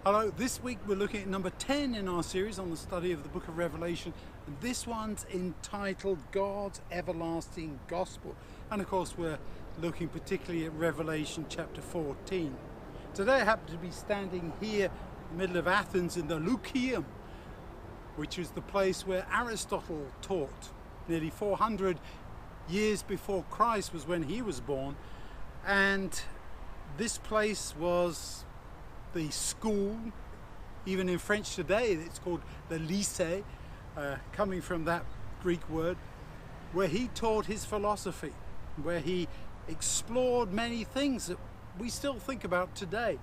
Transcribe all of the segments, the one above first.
Hello, this week we're looking at number 10 in our series on the study of the book of Revelation. And this one's entitled God's Everlasting Gospel. And of course we're looking particularly at Revelation chapter 14. Today I happen to be standing here in the middle of Athens in the Lyceum, which is the place where Aristotle taught. Nearly 400 years before Christ was when he was born. And this place was the school. Even in French today it's called the lycée, coming from that Greek word, where he taught his philosophy, where he explored many things that we still think about today.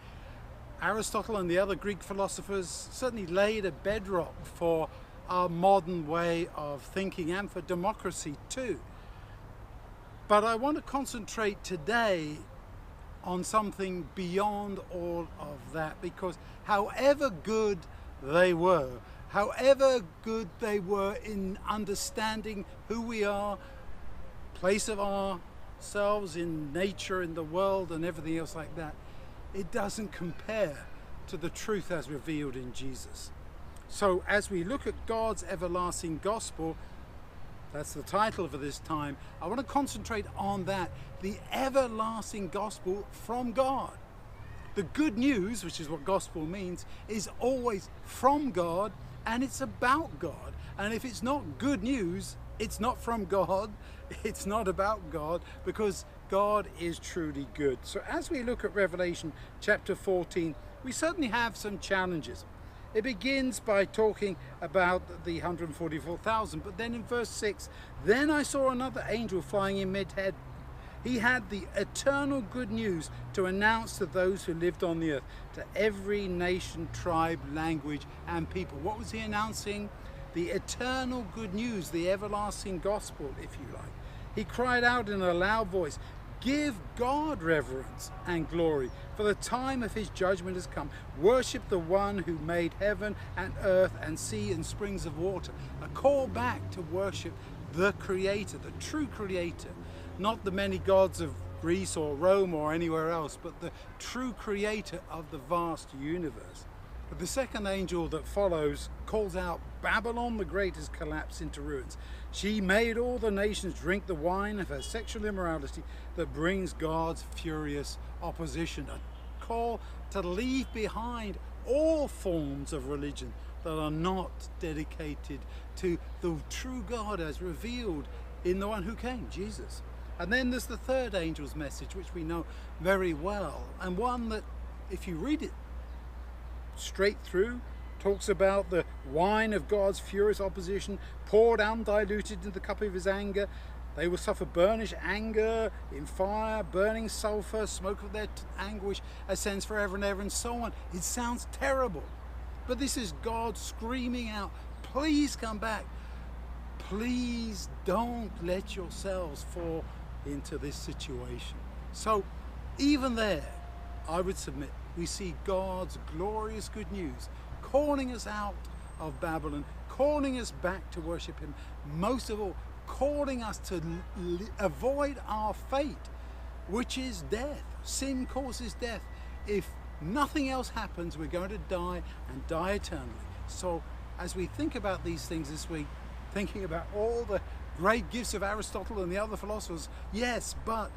Aristotle and the other Greek philosophers certainly laid a bedrock for our modern way of thinking and for democracy too. But I want to concentrate today on something beyond all of that, because however good they were in understanding who we are, place of ourselves in nature, in the world and everything else like that, it doesn't compare to the truth as revealed in Jesus. So as we look at God's everlasting gospel, that's the title for this time, I want to concentrate on that, the everlasting gospel from God. The good news, which is what gospel means, is always from God and it's about God. And if it's not good news, it's not from God, it's not about God, because God is truly good. So as we look at Revelation chapter 14, we certainly have some challenges. It begins by talking about the 144,000, but then in verse 6, then I saw another angel flying in mid-heaven. He had the eternal good news to announce to those who lived on the earth, to every nation, tribe, language, and people. What was he announcing? The eternal good news, the everlasting gospel, if you like. He cried out in a loud voice, "Give God reverence and glory, for the time of his judgment has come. Worship the one who made heaven and earth and sea and springs of water." A call back to worship the Creator, the true Creator, not the many gods of Greece or Rome or anywhere else, but the true Creator of the vast universe. But the second angel that follows calls out, "Babylon the Great has collapsed into ruins. She made all the nations drink the wine of her sexual immorality that brings God's furious opposition." A call to leave behind all forms of religion that are not dedicated to the true God as revealed in the one who came, Jesus. And then there's the third angel's message, which we know very well, and one that, if you read it straight through, talks about the wine of God's furious opposition poured undiluted into the cup of his anger. They will suffer burnished anger in fire, burning sulfur, smoke of their anguish ascends forever and ever, and so on. It sounds terrible, but this is God screaming out, please come back. Please don't let yourselves fall into this situation. So even there, I would submit, we see God's glorious good news calling us out of Babylon, calling us back to worship him, most of all calling us to avoid our fate, which is death. Sin causes death. If nothing else happens, we're going to die and die eternally. So as we think about these things this week, thinking about all the great gifts of Aristotle and the other philosophers, yes, but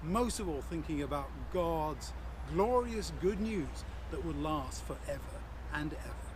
most of all thinking about God's glorious good news that will last forever and ever.